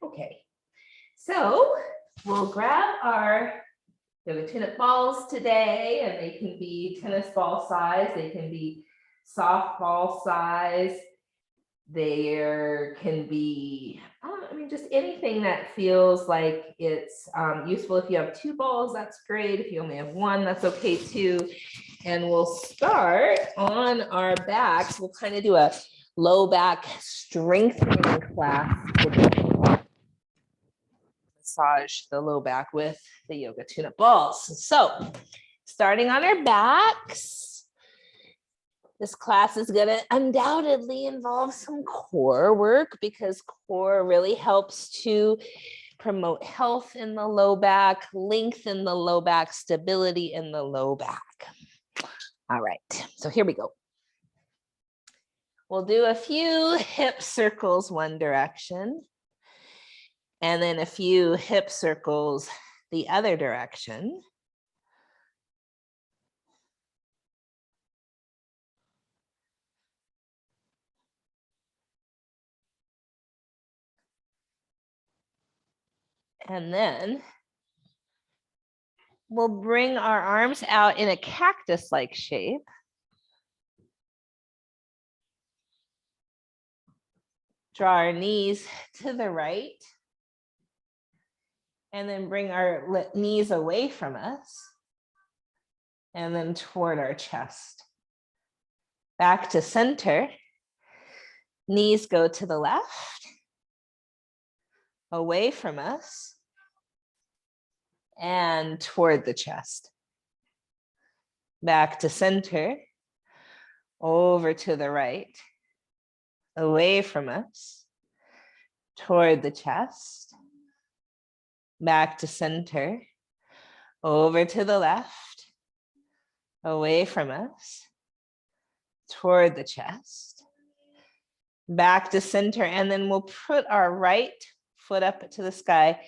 Okay, so we'll grab our yoga tune-up balls today, and they can be tennis ball size, they can be softball size, there can be, I mean, just anything that feels like it's useful. If you have two balls, that's great. If you only have one, that's okay too. And we'll start on our backs. We'll kind of do a low back strengthening class. Massage the low back with the yoga tune-up balls. So starting on our backs, this class is going to undoubtedly involve some core work because core really helps to promote health in the low back, lengthen the low back, stability in the low back. All right, so here we go. We'll do a few hip circles one direction, and then a few hip circles the other direction. And then we'll bring our arms out in a cactus-like shape. Draw our knees to the right. And then bring our knees away from us. And then toward our chest. Back to center. Knees go to the left. Away from us. And toward the chest. Back to center. Over to the right. Away from us. Toward the chest. Back to center. Over to the left. Away from us. Toward the chest. Back to center. And then we'll put our right foot up to the sky.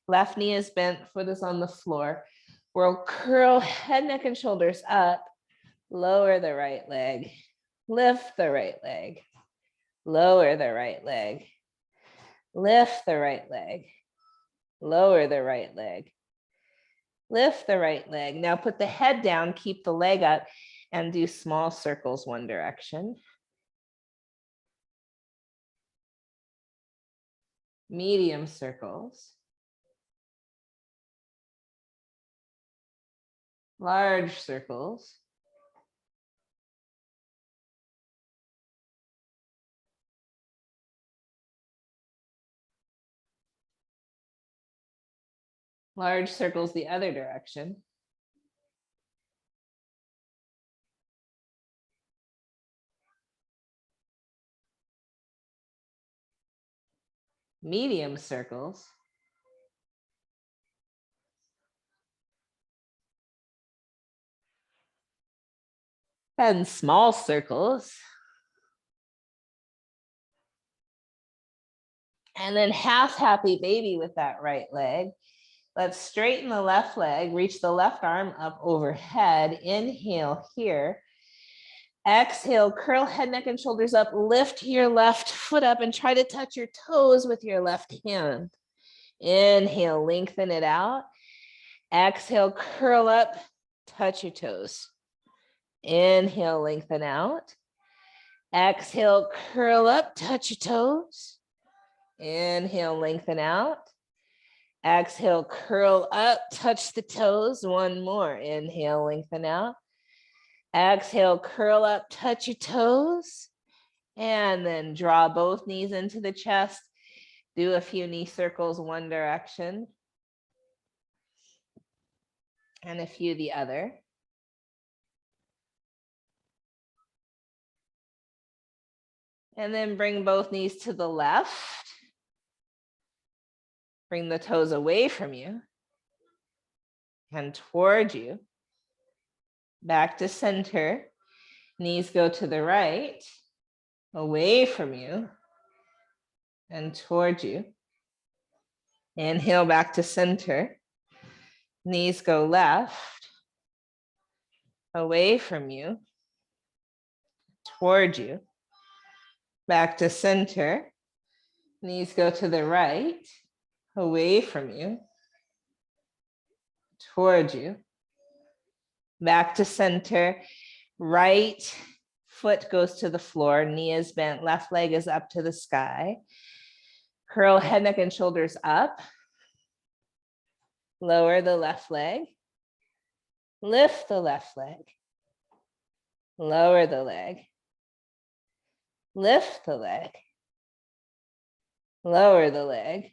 Left knee is bent, foot is on the floor. We'll curl head, neck, and shoulders up. Lower the right leg. Lift the right leg. Lower the right leg. Lift the right leg. Lower the right leg. Lift the right leg. Now put the head down, keep the leg up, and do small circles one direction. Medium circles. Large circles. Large circles the other direction. Medium circles. And small circles. And then half happy baby with that right leg. Let's straighten the left leg, reach the left arm up overhead. Inhale here. Exhale, curl head, neck, and shoulders up. Lift your left foot up and try to touch your toes with your left hand. Inhale, lengthen it out. Exhale, curl up, touch your toes. Inhale, lengthen out. Exhale, curl up, touch your toes. Inhale, lengthen out. Exhale, curl up, touch the toes. One more. Inhale, lengthen out. Exhale, curl up, touch your toes. And then draw both knees into the chest. Do a few knee circles one direction. And a few the other. And then bring both knees to the left. Bring the toes away from you and toward you. Back to center. Knees go to the right, away from you and toward you. Inhale back to center. Knees go left, away from you, toward you. Back to center. Knees go to the right, away from you, toward you, back to center. Right foot goes to the floor, knee is bent, left leg is up to the sky. Curl head, neck, and shoulders up. Lower the left leg. Lift the left leg. Lower the leg. Lift the leg. Lower the leg.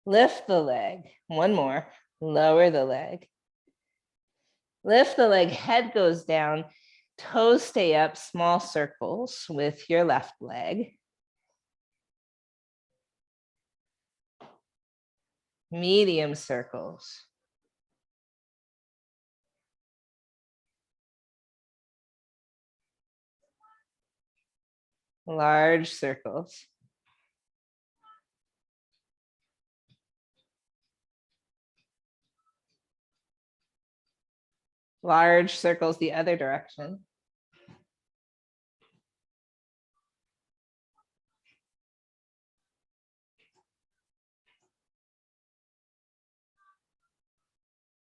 Lift the leg. One more. Lower the leg. Lift the leg, head goes down, toes stay up, small circles with your left leg. Medium circles. Large circles. Large circles the other direction.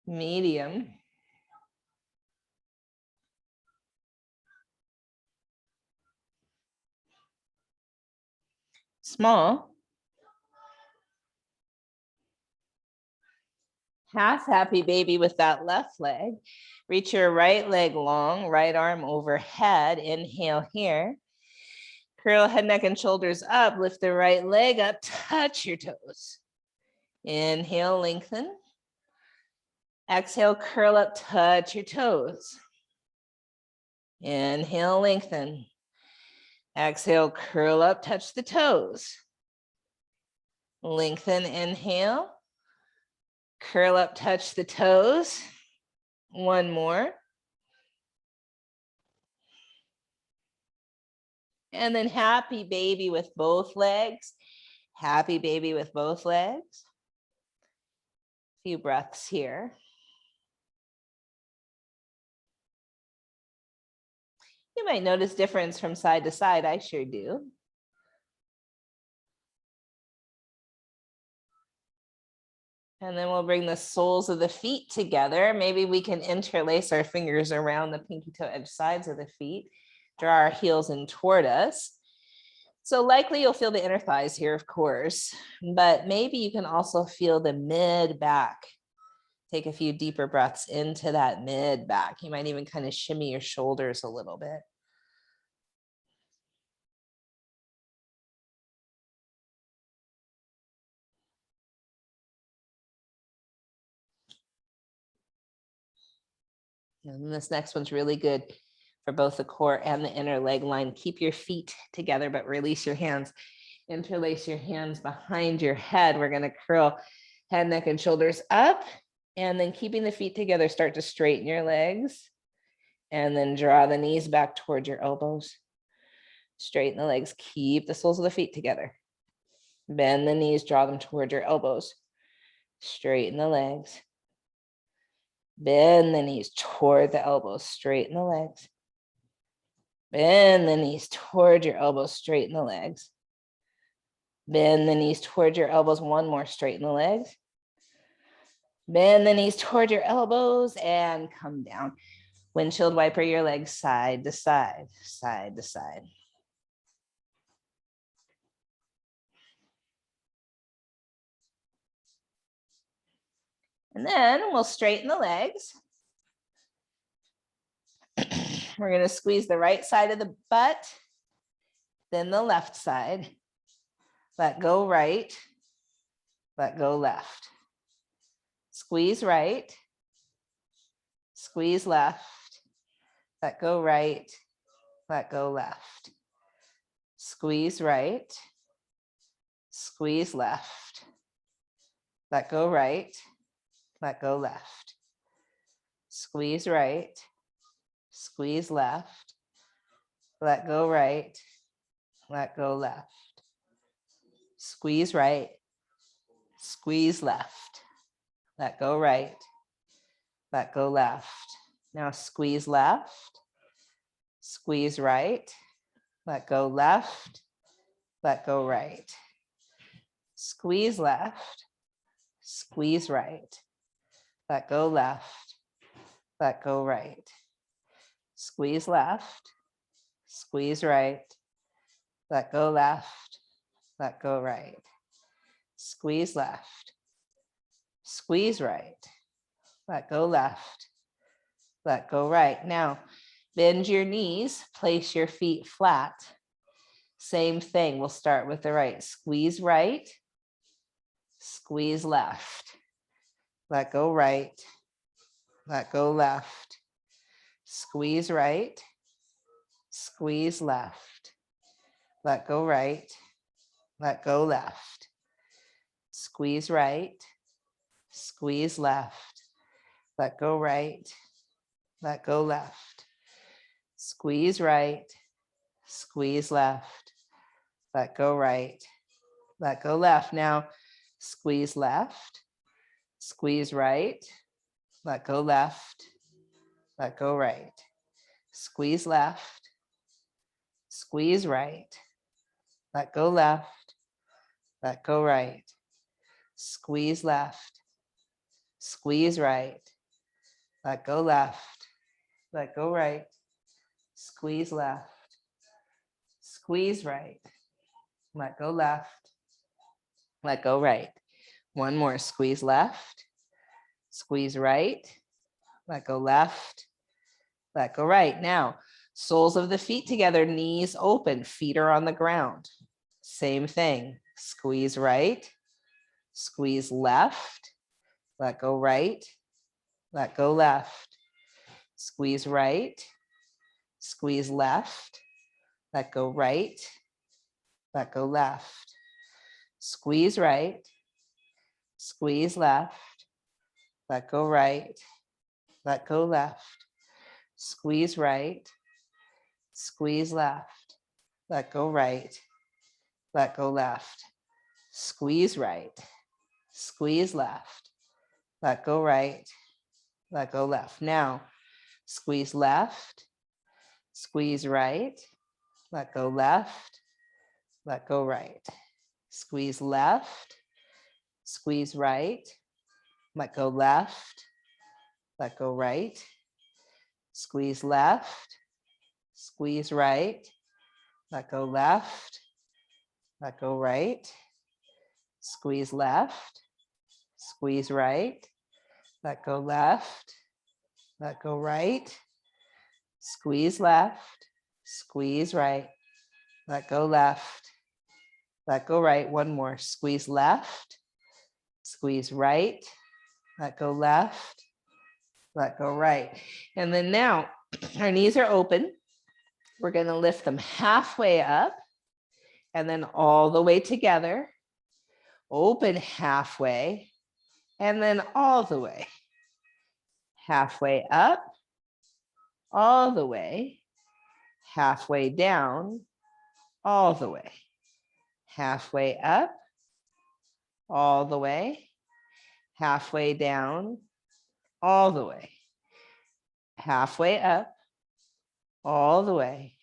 Medium. Small. Half happy baby with that left leg. Reach your right leg long, right arm overhead. Inhale here. Curl head, neck, and shoulders up. Lift the right leg up. Touch your toes. Inhale, lengthen. Exhale, curl up, touch your toes. Inhale, lengthen. Exhale, curl up, touch the toes. Lengthen, inhale. Curl up, touch the toes. One more. And then happy baby with both legs. Happy baby with both legs. Few breaths here. You might notice difference from side to side. I sure do. And then we'll bring the soles of the feet together. Maybe we can interlace our fingers around the pinky toe edge sides of the feet. Draw our heels in toward us. So likely you'll feel the inner thighs here, of course, but maybe you can also feel the mid back. Take a few deeper breaths into that mid back. You might even kind of shimmy your shoulders a little bit. And this next one's really good for both the core and the inner leg line. Keep your feet together, but release your hands. Interlace your hands behind your head. We're going to curl head, neck, and shoulders up. And then keeping the feet together, start to straighten your legs. And then draw the knees back toward your elbows. Straighten the legs. Keep the soles of the feet together. Bend the knees, draw them toward your elbows. Straighten the legs. Bend the knees toward the elbows. Straighten the legs. Bend the knees toward your elbows. Straighten the legs. Bend the knees toward your elbows. One more. Straighten the legs. Bend the knees toward your elbows and come down. Windshield wiper your legs side to side, side to side. And then we'll straighten the legs. We're going to squeeze the right side of the butt, then the left side. Let go right, let go left. Squeeze right, squeeze left, let go right, let go left. Squeeze right, squeeze left, let go right, let go left. Squeeze right, squeeze left, let go right, let go left. Squeeze right, squeeze left, let go right, let go left. Now squeeze left, squeeze right, let go left, let go right. Squeeze left, squeeze right. Let go left, let go right. Squeeze left, squeeze right. Let go left, let go right. Squeeze left, squeeze right. Let go left, let go right. Now, bend your knees, place your feet flat. Same thing, we'll start with the right. Squeeze right, squeeze left. Let go right, let go left. Squeeze right, squeeze left. Let go right, let go left. Squeeze right, squeeze left. Let go right, let go left. Squeeze right, squeeze left. Let go right, let go left. Now, squeeze left, squeeze right, let go left, let go right. Squeeze left, squeeze right, let go left, let go right. Squeeze left, squeeze right, let go left, let go right. Squeeze left, squeeze right, let go left, let go right. One more, squeeze left, squeeze right, let go left, let go right. Now, soles of the feet together, knees open, feet are on the ground. Same thing, squeeze right, squeeze left, let go right, let go left. Squeeze right, squeeze left, let go right, let go left. Squeeze right, squeeze left, let go right, let go left. Squeeze right, squeeze left, let go right, let go left. Squeeze right, squeeze left, let go right, let go left. Now, squeeze left, squeeze right, let go left, let go right. Squeeze left, squeeze right, let go left, let go right. Squeeze left, squeeze right, let go left, let go right. Squeeze left, squeeze right, let go left, let go right. Squeeze left, squeeze right, let go left, let go right. One more, squeeze left, squeeze right, let go left, let go right. And then now our knees are open. We're going to lift them halfway up and then all the way together. Open halfway and then all the way. Halfway up, all the way. Halfway down, all the way. Halfway up, all the way. Halfway down, all the way. Halfway up, all the way.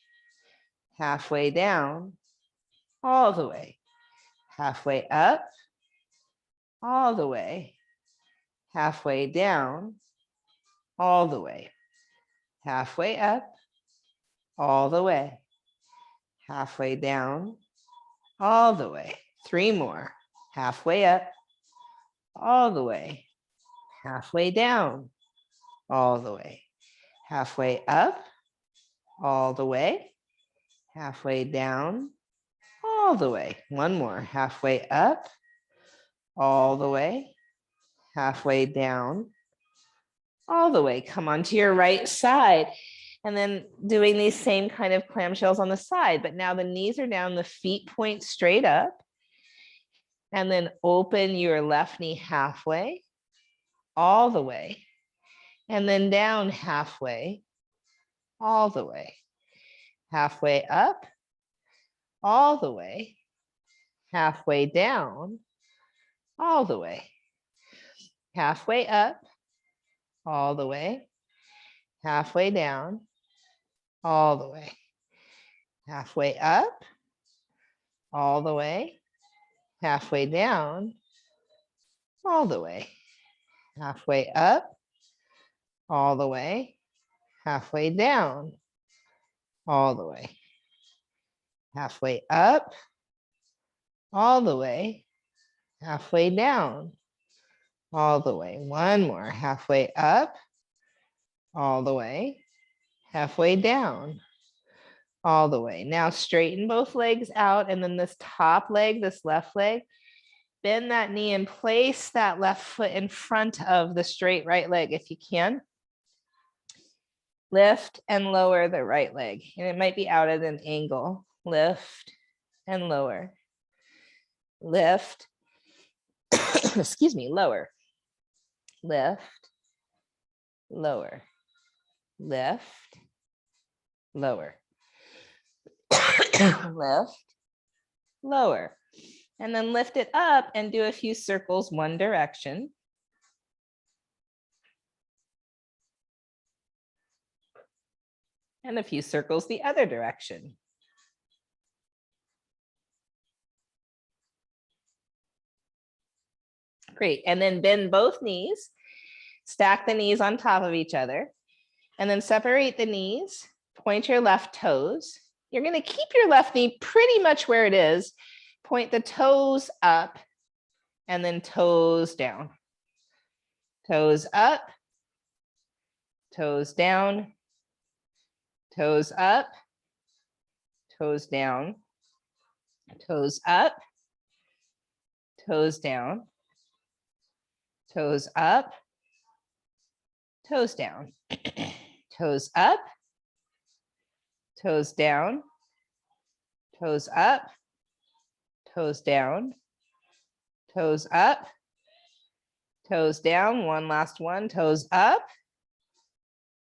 Halfway down, all the way. Halfway up, all the way. Halfway down, all the way. Halfway up, all the way. Halfway down, all the way. Three more. Halfway up, all the way. Halfway down, all the way. Halfway up, all the way. Halfway down, all the way. One more. Halfway up, all the way. Halfway down, all the way. Come onto your right side. And then doing these same kind of clamshells on the side. But now the knees are down, the feet point straight up. And then open your left knee halfway, all the way. And then down halfway, all the way. Halfway up, all the way. Halfway down, all the way. Halfway up, all the way. Halfway down, all the way. Halfway up, all the way. halfway down, all the way, halfway up, all the way, halfway down, all the way, halfway up, all the way, halfway down, all the way. One more, halfway up, all the way, halfway down, all the way. Now straighten both legs out, and then this top leg, this left leg, bend that knee and place that left foot in front of the straight right leg if you can. Lift and lower the right leg, and it might be out at an angle. Lift and lower. Lift, excuse me, lower. Lift, lower. Lift, lower. Lift, lower. And then lift it up and do a few circles one direction. And a few circles the other direction. Great, and then bend both knees, stack the knees on top of each other, and then separate the knees, point your left toes. You're gonna keep your left knee pretty much where it is, point the toes up, and then toes down. Toes up, toes down, toes up, toes down, toes up, toes down, toes up, toes down, toes up, toes down, toes up, toes down, toes up, toes down. One last one, toes up,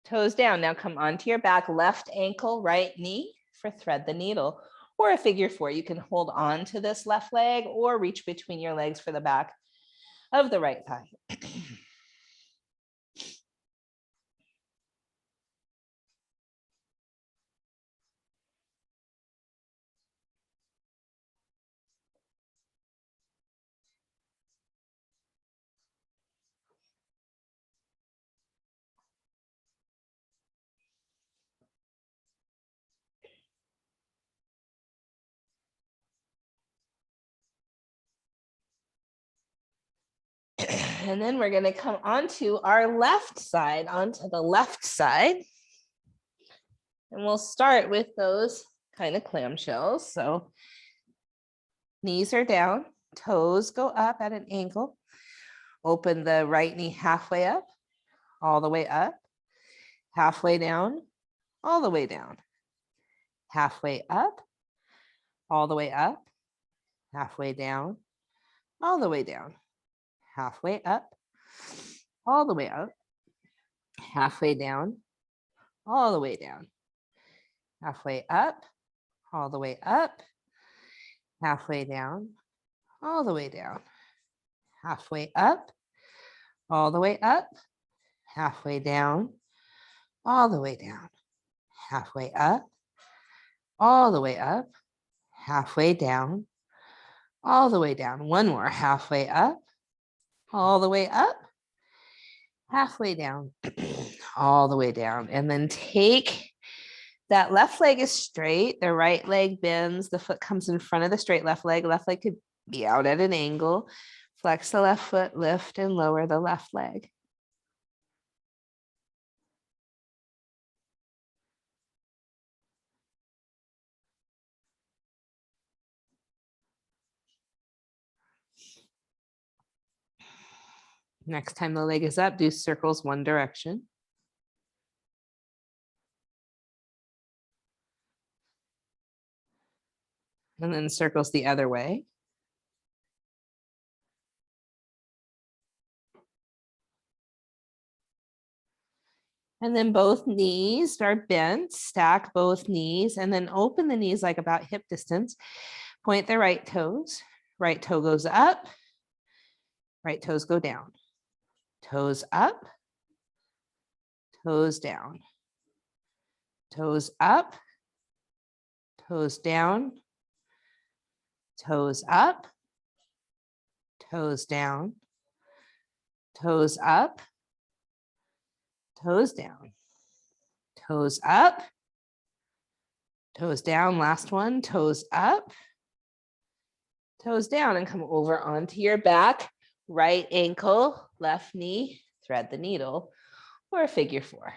toes down. Now come onto your back, left ankle, right knee for thread the needle, or a figure four. You can hold on to this left leg or reach between your legs for the back of the right thigh. And then we're going to come onto our left side, onto the left side. And we'll start with those kind of clamshells. So knees are down, toes go up at an angle. Open the right knee halfway up, all the way up, halfway down, all the way down, halfway up, all the way up, halfway down, all the way down, halfway up, all the way up, halfway down, all the way down, halfway up, all the way up, halfway down, all the way down, halfway up, all the way up, halfway down, all the way down, halfway up, all the way up, halfway down, all the way down. One more, halfway up, all the way up, halfway down, all the way down. And then take that left leg is straight, the right leg bends, the foot comes in front of the straight left leg could be out at an angle. Flex the left foot, lift and lower the left leg. Next time the leg is up, do circles one direction. And then circles the other way. And then both knees are bent, stack both knees, and then open the knees like about hip distance. Point the right toes. Right toe goes up, right toes go down. Toes up, toes down. Toes up, toes down, toes up, toes down, toes up, toes down, toes up, toes down. Last one, toes up, toes down, and come over onto your back, right ankle, left knee, thread the needle, or a figure four.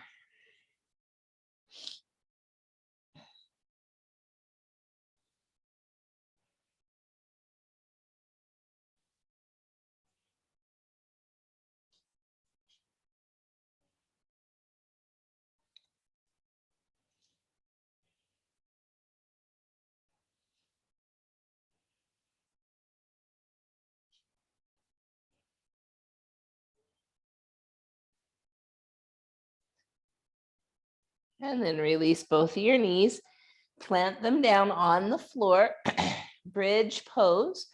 And then release both of your knees, plant them down on the floor, bridge pose.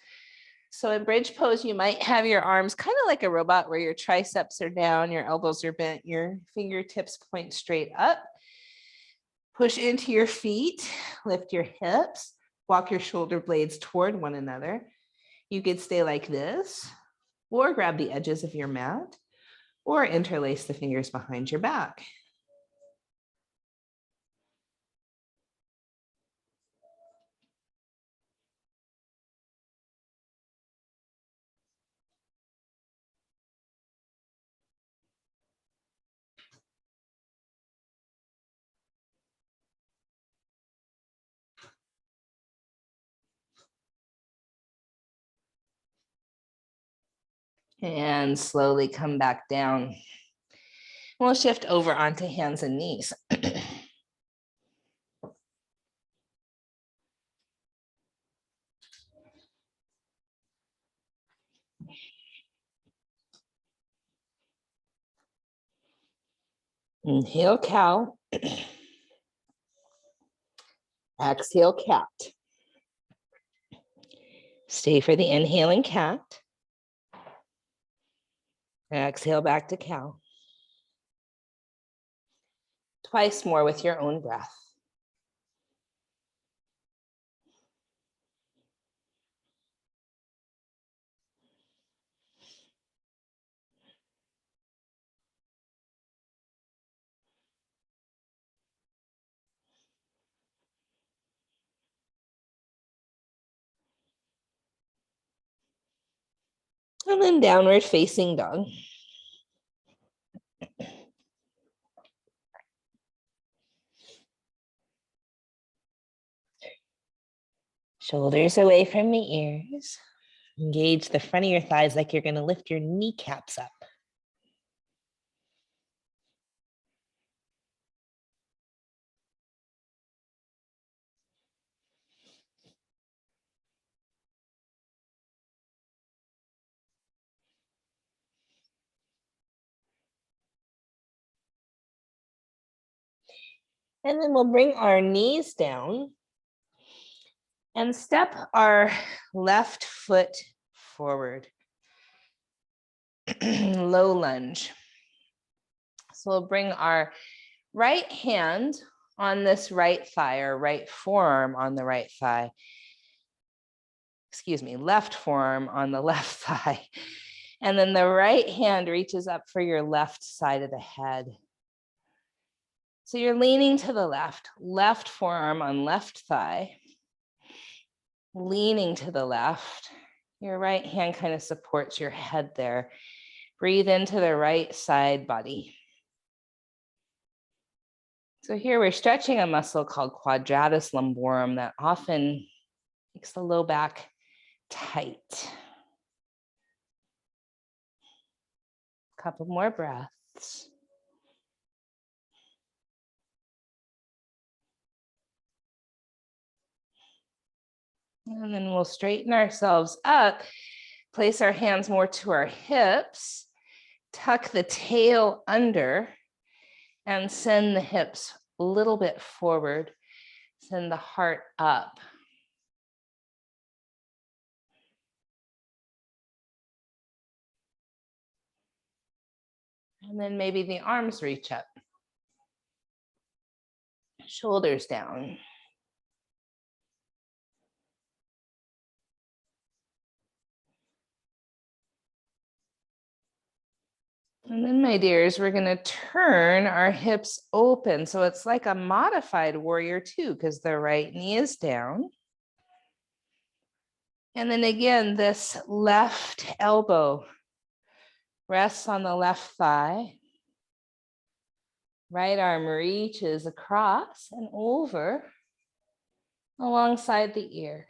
So in bridge pose, you might have your arms kind of like a robot where your triceps are down, your elbows are bent, your fingertips point straight up. Push into your feet, lift your hips, walk your shoulder blades toward one another. You could stay like this, or grab the edges of your mat, or interlace the fingers behind your back. And slowly come back down. We'll shift over onto hands and knees. Inhale, cow. Exhale, cat. Stay for the inhaling cat. Exhale back to cow. Twice more with your own breath. And then downward facing dog. Shoulders away from the ears. Engage the front of your thighs like you're going to lift your kneecaps up. And then we'll bring our knees down and step our left foot forward. Low lunge. So we'll bring our right hand on this right thigh, or right forearm on the right thigh. Excuse me, left forearm on the left thigh. And then the right hand reaches up for your left side of the head. So you're leaning to the left, left forearm on left thigh, leaning to the left. Your right hand kind of supports your head there. Breathe into the right side body. So here we're stretching a muscle called quadratus lumborum that often makes the low back tight. A couple more breaths. And then we'll straighten ourselves up, place our hands more to our hips, tuck the tail under, and send the hips a little bit forward. Send the heart up. And then maybe the arms reach up. Shoulders down. And then, my dears, we're going to turn our hips open. So it's like a modified warrior two, because the right knee is down. And then again, this left elbow rests on the left thigh. Right arm reaches across and over alongside the ear.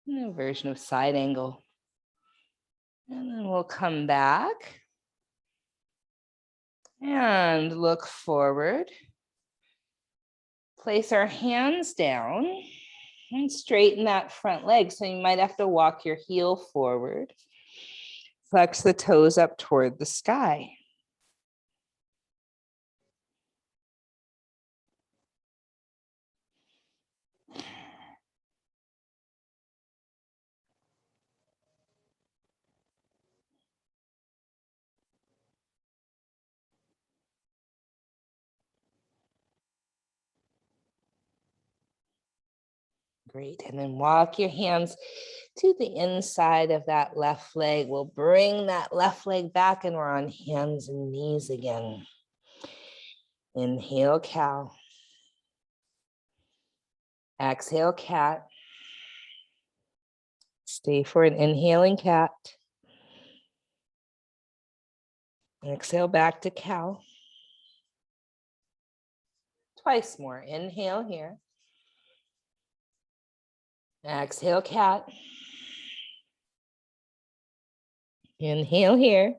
A version of side angle. And then we'll come back and look forward. Place our hands down and straighten that front leg. So you might have to walk your heel forward. Flex the toes up toward the sky. Great, and then walk your hands to the inside of that left leg. We'll bring that left leg back and we're on hands and knees again. Inhale, cow. Exhale, cat. Stay for an inhaling cat. Exhale back to cow. Twice more. Inhale here. Exhale, cat. Inhale here.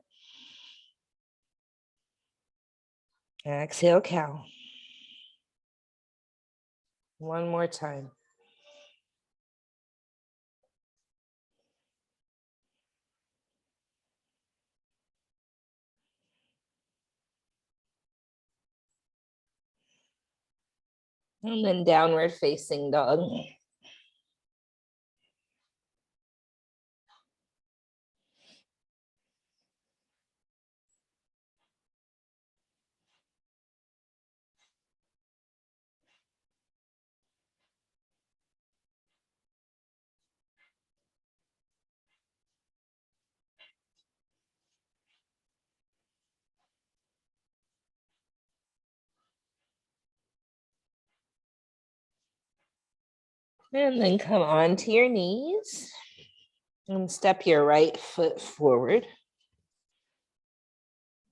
Exhale, cow. One more time. And then downward facing dog. And then come onto your knees and step your right foot forward.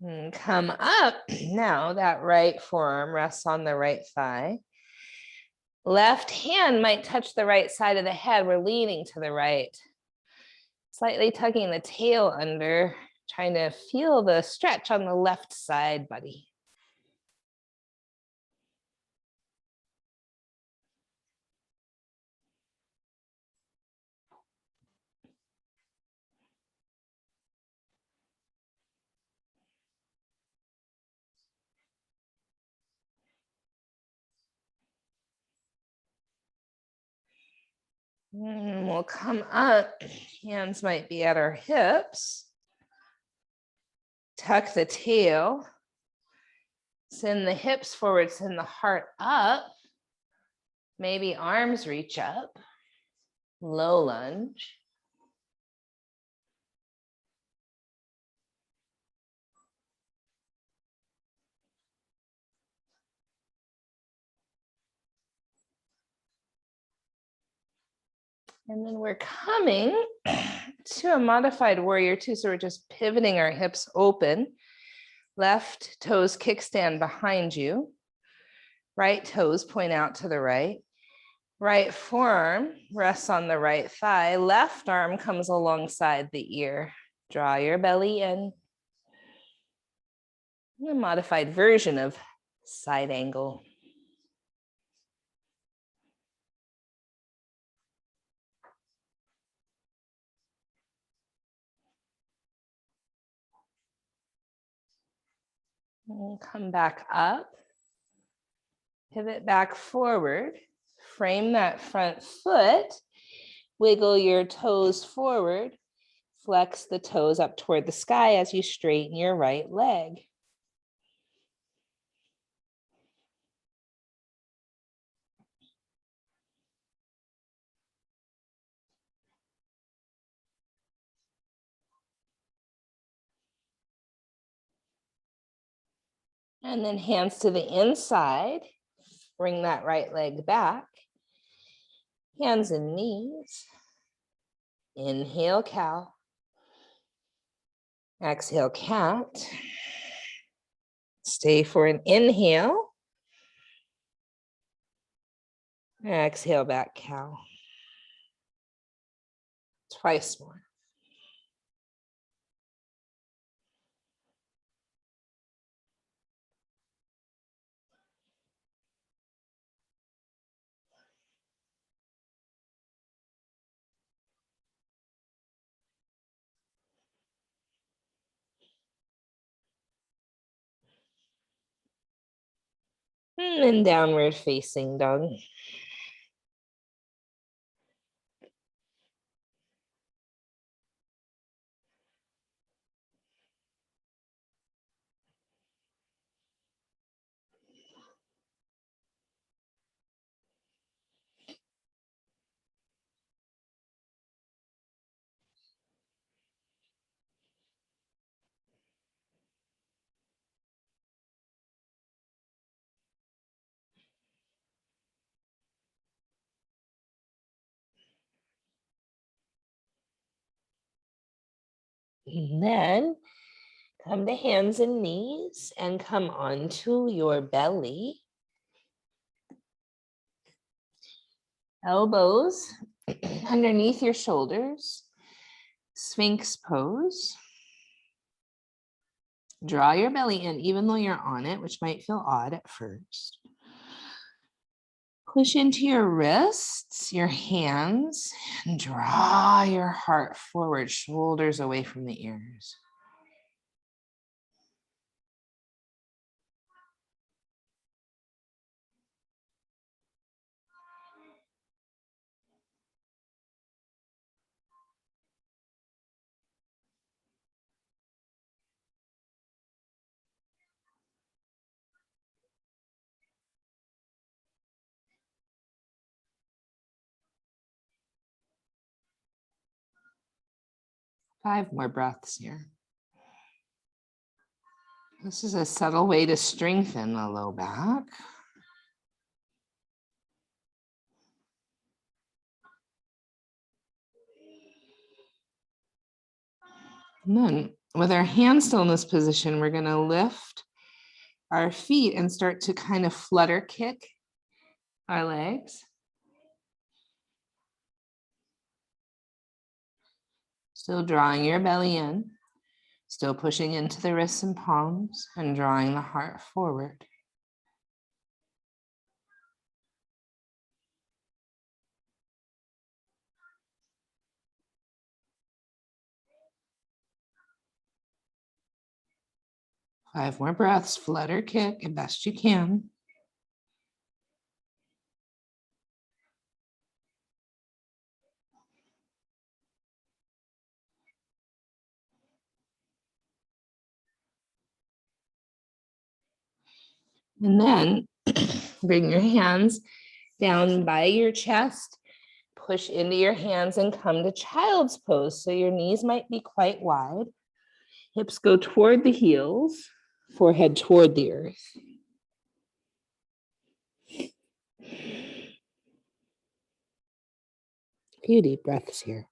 And come up. Now that right forearm rests on the right thigh. Left hand might touch the right side of the head. We're leaning to the right. Slightly tucking the tail under, trying to feel the stretch on the left side, buddy. And we'll come up. Hands might be at our hips. Tuck the tail. Send the hips forward, send the heart up. Maybe arms reach up. Low lunge. And then we're coming to a modified warrior two. So we're just pivoting our hips open. Left toes kickstand behind you. Right toes point out to the right. Right forearm rests on the right thigh. Left arm comes alongside the ear. Draw your belly in. A modified version of side angle. And come back up. Pivot back forward. Frame that front foot. Wiggle your toes forward. Flex the toes up toward the sky as you straighten your right leg. And then hands to the inside. Bring that right leg back. Hands and knees. Inhale, cow. Exhale, cat. Stay for an inhale. Exhale, back cow. Twice more. And then downward facing dog. And then come to hands and knees and come onto your belly. Elbows underneath your shoulders. Sphinx pose. Draw your belly in even though you're on it, which might feel odd at first. Push into your wrists, your hands, and draw your heart forward, shoulders away from the ears. Five more breaths here. This is a subtle way to strengthen the low back. And then with our hands still in this position, we're going to lift our feet and start to kind of flutter kick our legs. Still drawing your belly in, still pushing into the wrists and palms and drawing the heart forward. Five more breaths, flutter kick as best you can. And then bring your hands down by your chest, push into your hands and come to child's pose. So your knees might be quite wide. Hips go toward the heels, forehead toward the earth. A few deep breaths here.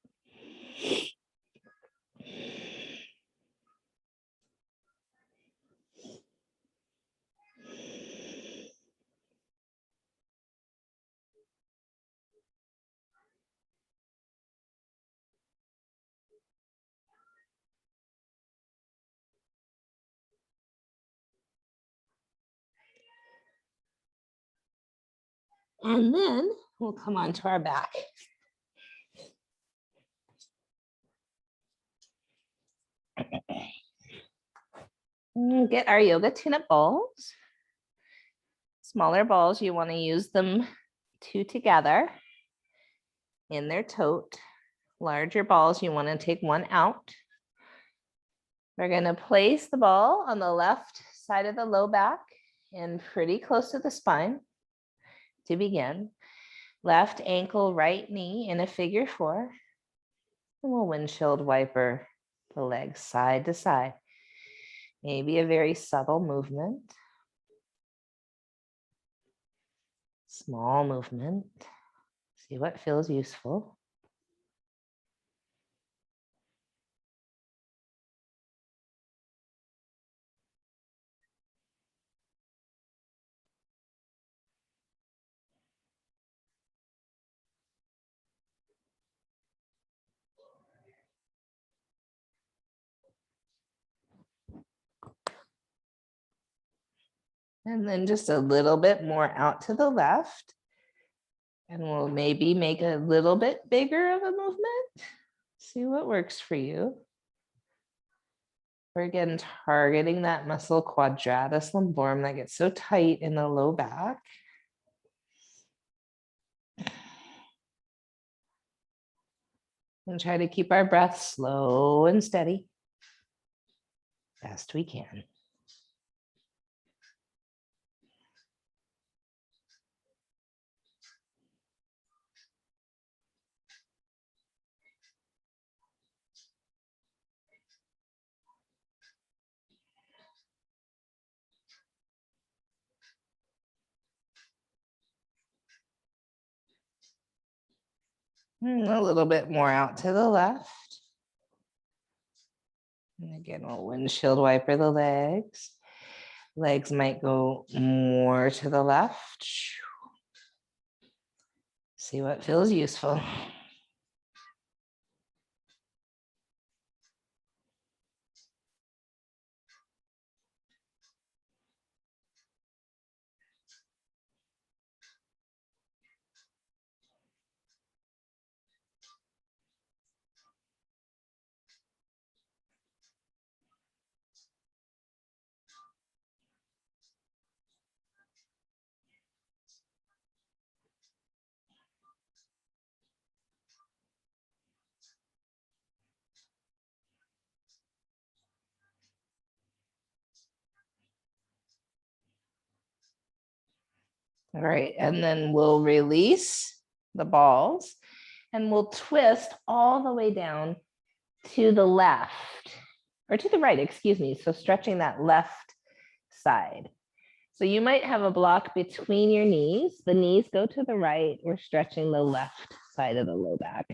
And then we'll come onto our back. We'll get our yoga tune-up balls. Smaller balls, you want to use them two together in their tote. Larger balls, you want to take one out. We're going to place the ball on the left side of the low back and pretty close to the spine to begin. Left ankle, right knee in a figure four. And we'll windshield wiper the legs side to side. Maybe a very subtle movement. Small movement. See what feels useful. And then just a little bit more out to the left. And we'll maybe make a little bit bigger of a movement. See what works for you. We're again targeting that muscle quadratus lumborum that gets so tight in the low back. And try to keep our breath slow and steady. Best we can. A little bit more out to the left. And again, we'll windshield wiper the legs. Legs might go more to the left. See what feels useful. All right, and then we'll release the balls and we'll twist all the way down to the left or to the right, excuse me. So stretching that left side. So you might have a block between your knees. The knees go to the right. We're stretching the left side of the low back.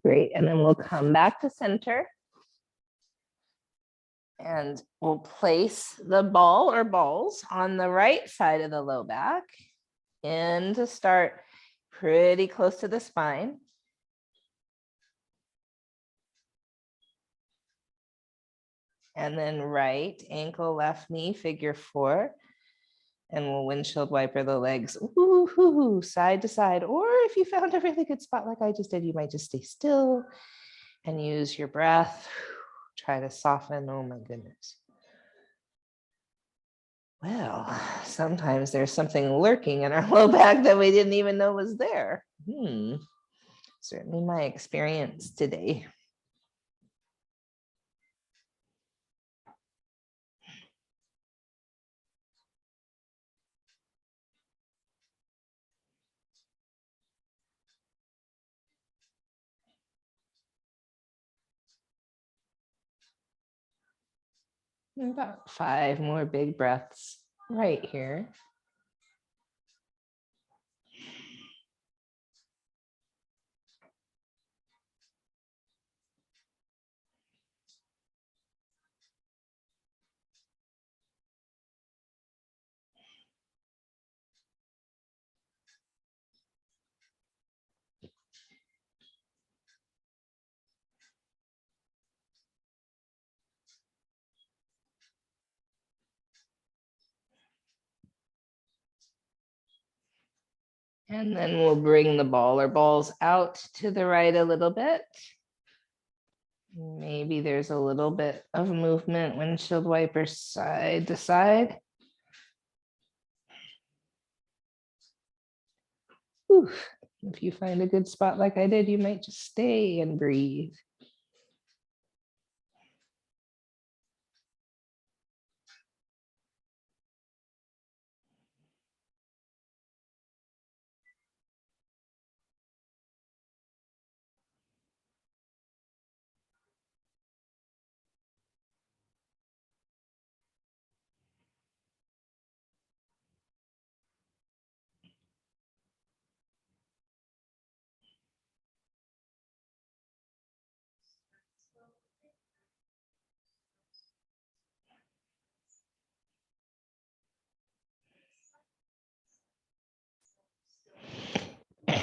Great, and then we'll come back to center. And we'll place the ball or balls on the right side of the low back and to start pretty close to the spine. And then right ankle, left knee, figure four. And we'll windshield wiper the legs side to side. Or if you found a really good spot like I just did, you might just stay still and use your breath. Try to soften. Oh my goodness. Well, sometimes there's something lurking in our low back that we didn't even know was there. Certainly my experience today. About 5 more big breaths right here. And then we'll bring the ball or balls out to the right a little bit. Maybe there's a little bit of movement, windshield wiper side to side. Whew. If you find a good spot like I did, you might just stay and breathe.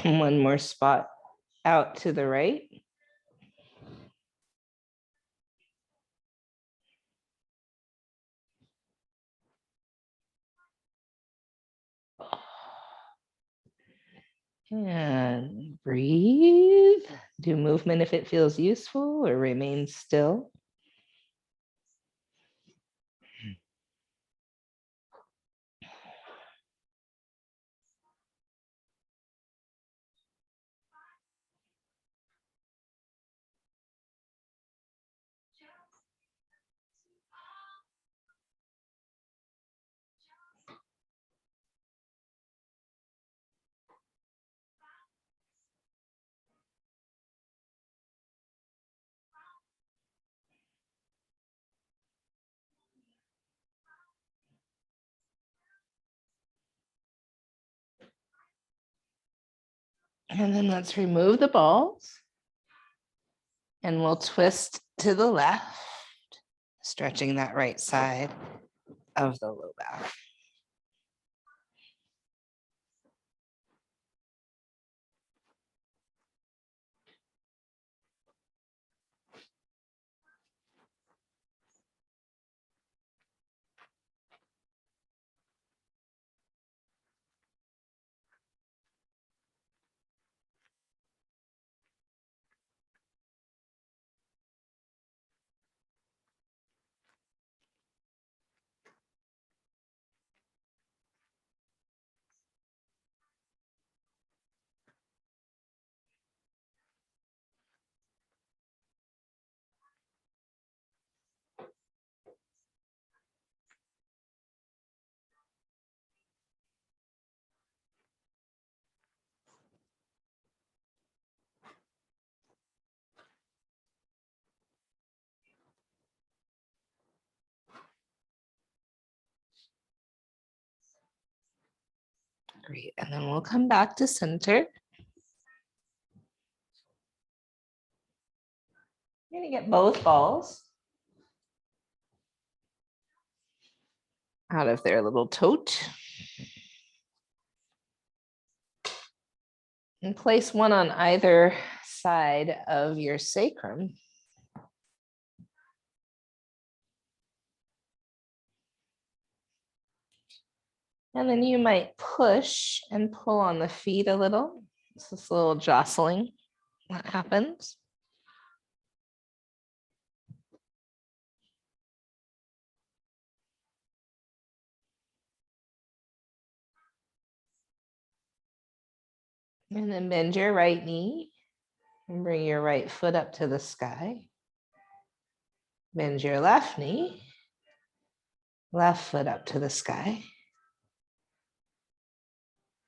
One more spot out to the right. And breathe. Do movement if it feels useful, or remain still. And then let's remove the balls. And we'll twist to the left, stretching that right side of the low back. Great, and then we'll come back to center. You're gonna get both balls out of their little tote. And place one on either side of your sacrum. And then you might push and pull on the feet a little. It's this little jostling that happens. And then bend your right knee and bring your right foot up to the sky. Bend your left knee, left foot up to the sky.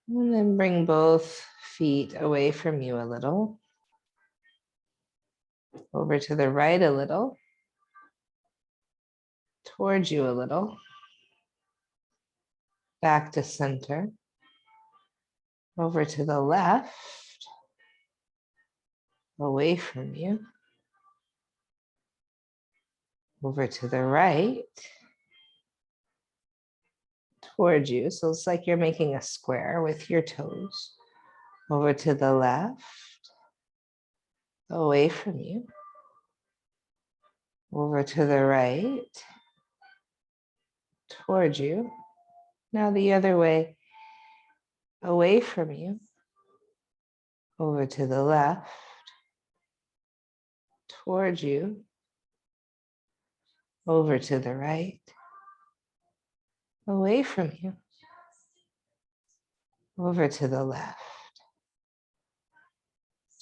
And then bring both feet away from you a little. Over to the right a little. Towards you a little. Back to center. Over to the left. Away from you. Over to the right. Towards you. So it's like you're making a square with your toes. Over to the left. Away from you. Over to the right. Towards you. Now the other way. Away from you. over to the left, towards you, over to the right, away from you, over to the left,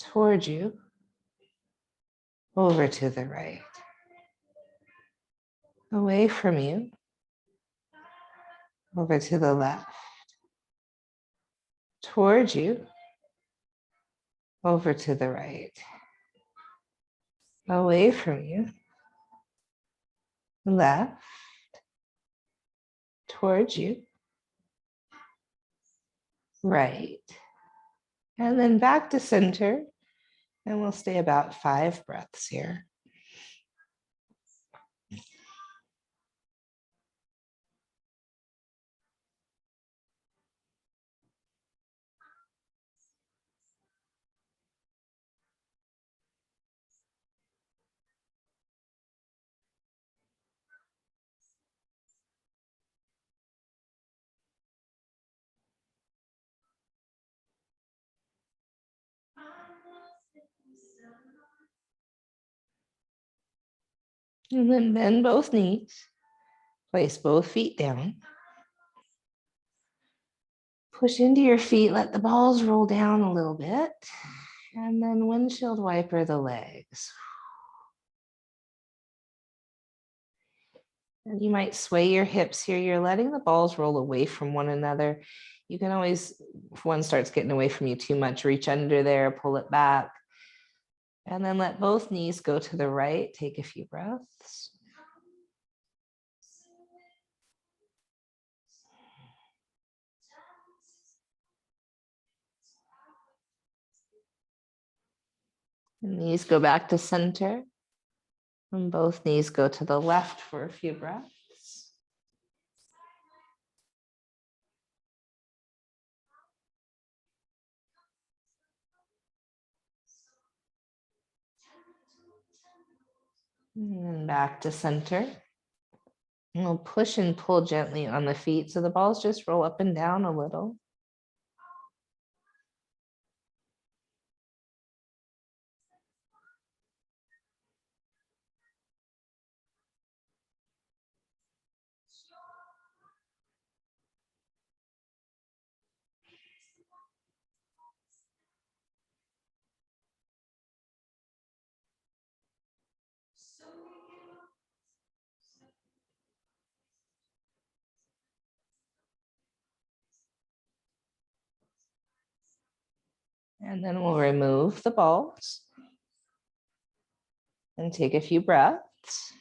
towards you, over to the right, away from you, over to the left, towards you, over to the right, away from you, left, towards you, right, and then back to center. And we'll stay about 5 breaths here. And then bend both knees. Place both feet down. Push into your feet, let the balls roll down a little bit. And then windshield wiper the legs. And you might sway your hips here. You're letting the balls roll away from one another. You can always, if one starts getting away from you too much, reach under there, pull it back. And then let both knees go to the right. Take a few breaths. Knees go back to center. And both knees go to the left for a few breaths. And then back to center. And we'll push and pull gently on the feet so the balls just roll up and down a little. And then we'll remove the balls and take a few breaths.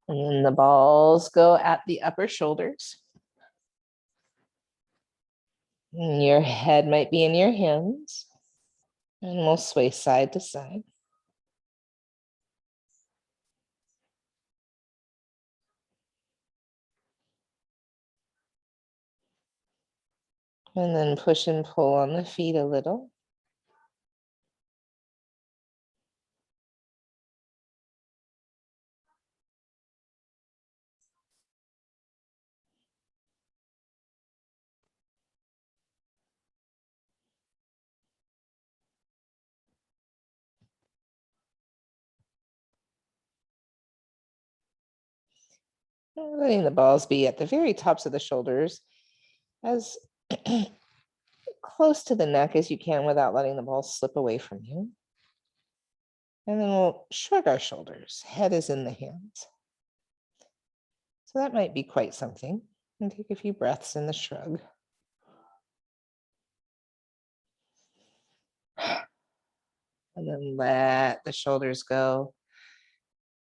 And then the balls go at the upper shoulders. And your head might be in your hands. And we'll sway side to side. And then push and pull on the feet a little. Letting the balls be at the very tops of the shoulders, as close to the neck as you can without letting the balls slip away from you. And then we'll shrug our shoulders. Head is in the hands. So that might be quite something. And take a few breaths in the shrug. And then let the shoulders go.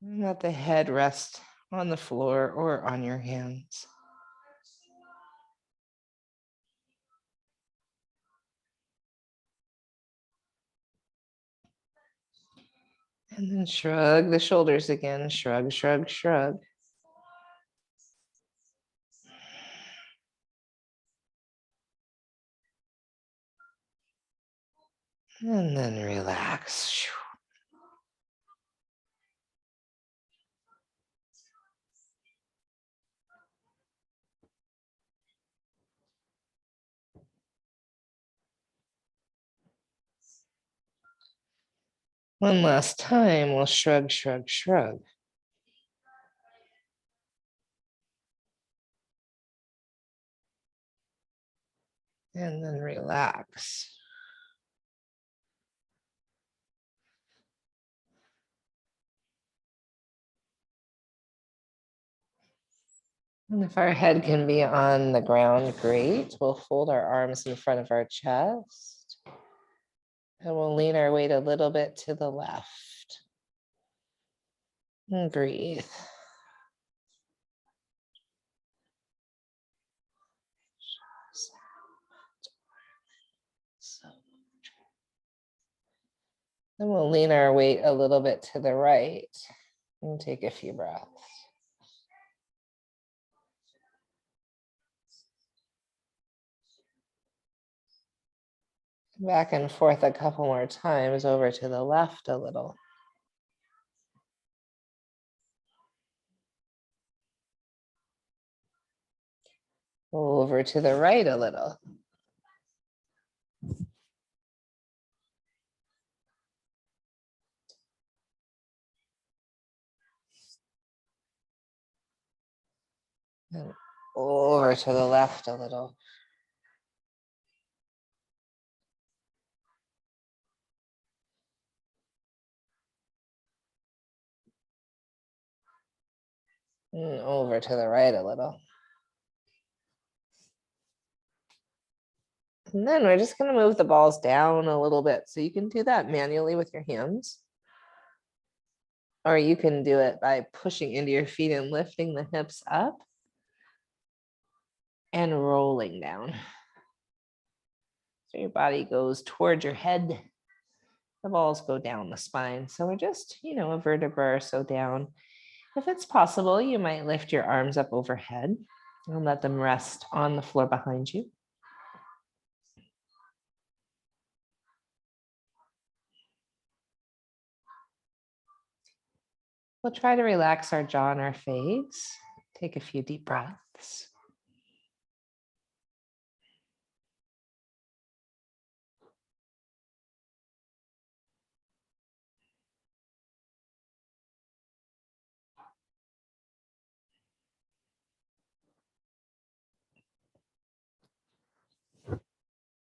And let the head rest on the floor or on your hands. And then shrug the shoulders again. Shrug, shrug, shrug. And then relax. One last time, we'll shrug, shrug, shrug. And then relax. And if our head can be on the ground, great. We'll fold our arms in front of our chest. And we'll lean our weight a little bit to the left. And breathe. Then we'll lean our weight a little bit to the right and take a few breaths. Back and forth a couple more times, over to the left a little. Over to the right a little. And over to the left a little. And over to the right a little. And then we're just going to move the balls down a little bit. So you can do that manually with your hands. Or you can do it by pushing into your feet and lifting the hips up and rolling down. So your body goes towards your head. The balls go down the spine. So we're just, a vertebra or so down. If it's possible, you might lift your arms up overhead and let them rest on the floor behind you. We'll try to relax our jaw and our face. Take a few deep breaths.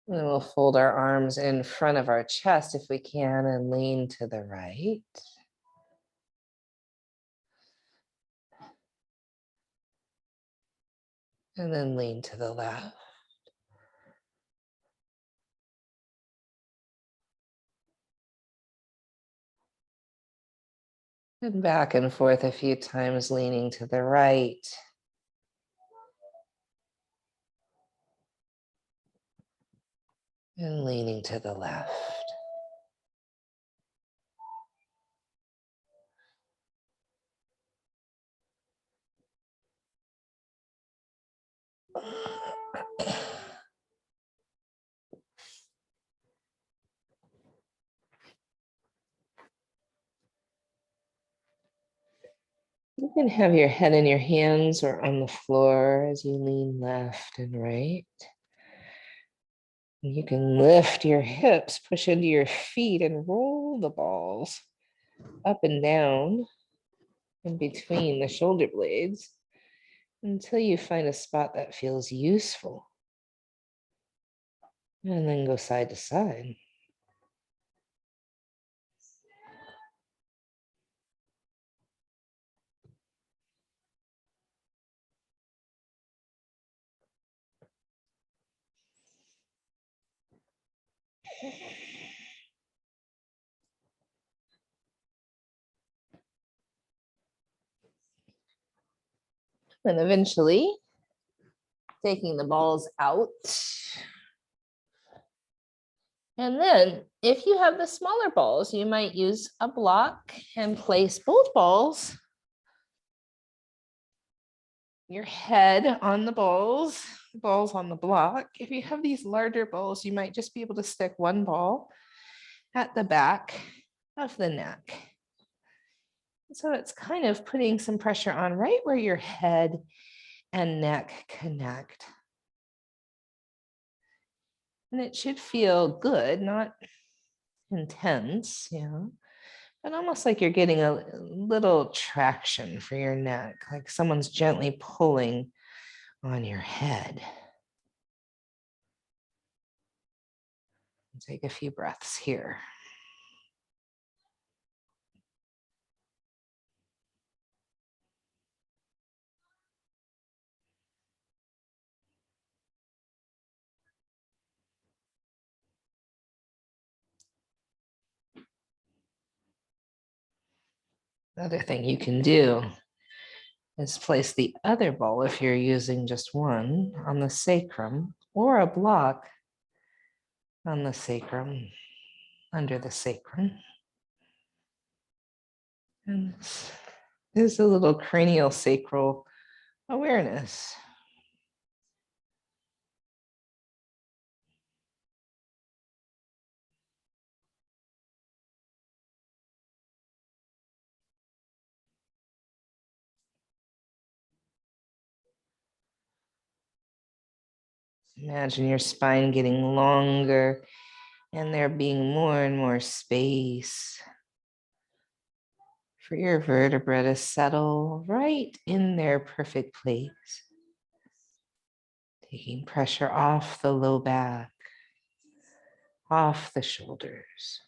And then we'll fold our arms in front of our chest if we can and lean to the right. And then lean to the left. And back and forth a few times, leaning to the right. And leaning to the left. You can have your head in your hands or on the floor as you lean left and right. And you can lift your hips, push into your feet, and roll the balls up and down in between the shoulder blades until you find a spot that feels useful. And then go side to side. And eventually, taking the balls out. And then if you have the smaller balls, you might use a block and place both balls, your head on the balls on the block. If you have these larger balls, you might just be able to stick one ball at the back of the neck. So it's kind of putting some pressure on right where your head and neck connect. And it should feel good, not intense, And almost like you're getting a little traction for your neck, like someone's gently pulling on your head. Take a few breaths here. Another thing you can do is place the other ball, if you're using just one, on the sacrum, or a block on the sacrum, under the sacrum. And this is a little cranial sacral awareness. Imagine your spine getting longer and there being more and more space for your vertebrae to settle right in their perfect place. Taking pressure off the low back, off the shoulders.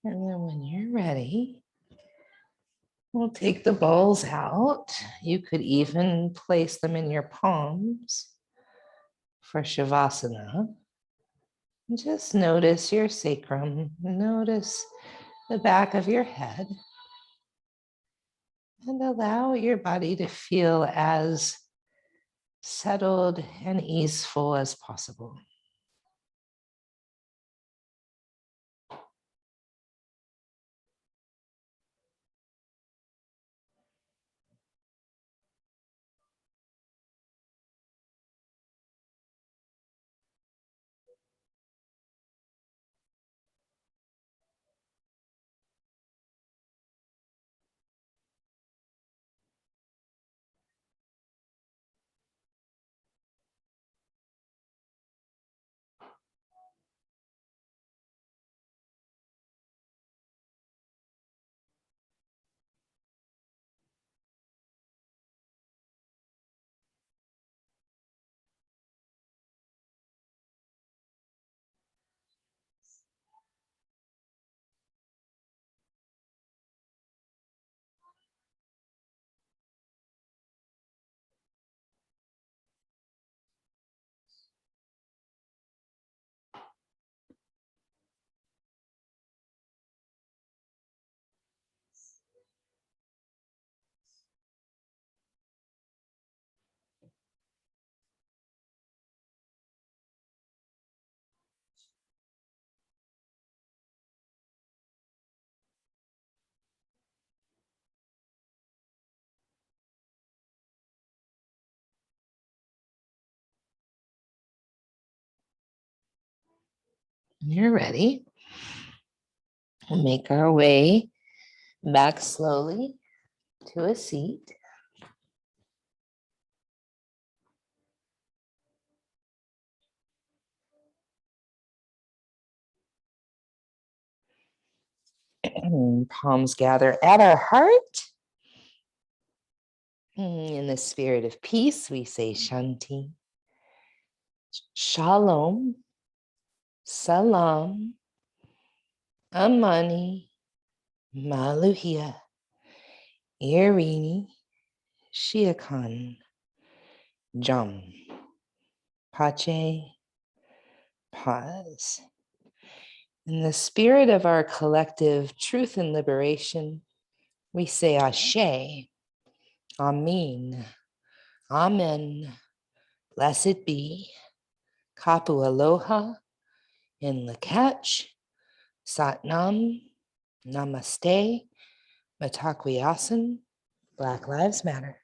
And then when you're ready, we'll take the balls out. You could even place them in your palms for Shavasana. Just notice your sacrum, notice the back of your head, and allow your body to feel as settled and easeful as possible. When you're ready, we'll make our way back slowly to a seat. Palms gather at our heart. In the spirit of peace, we say Shanti, Shalom, Salam, Amani, Maluhia, Irini, Shiakan, Jum, Pache, pause. In the spirit of our collective truth and liberation, we say Ashe, Amin, Amen, blessed be, Kapu Aloha, in Lakach, Satnam, Namaste, Matakwiasan, Black Lives Matter.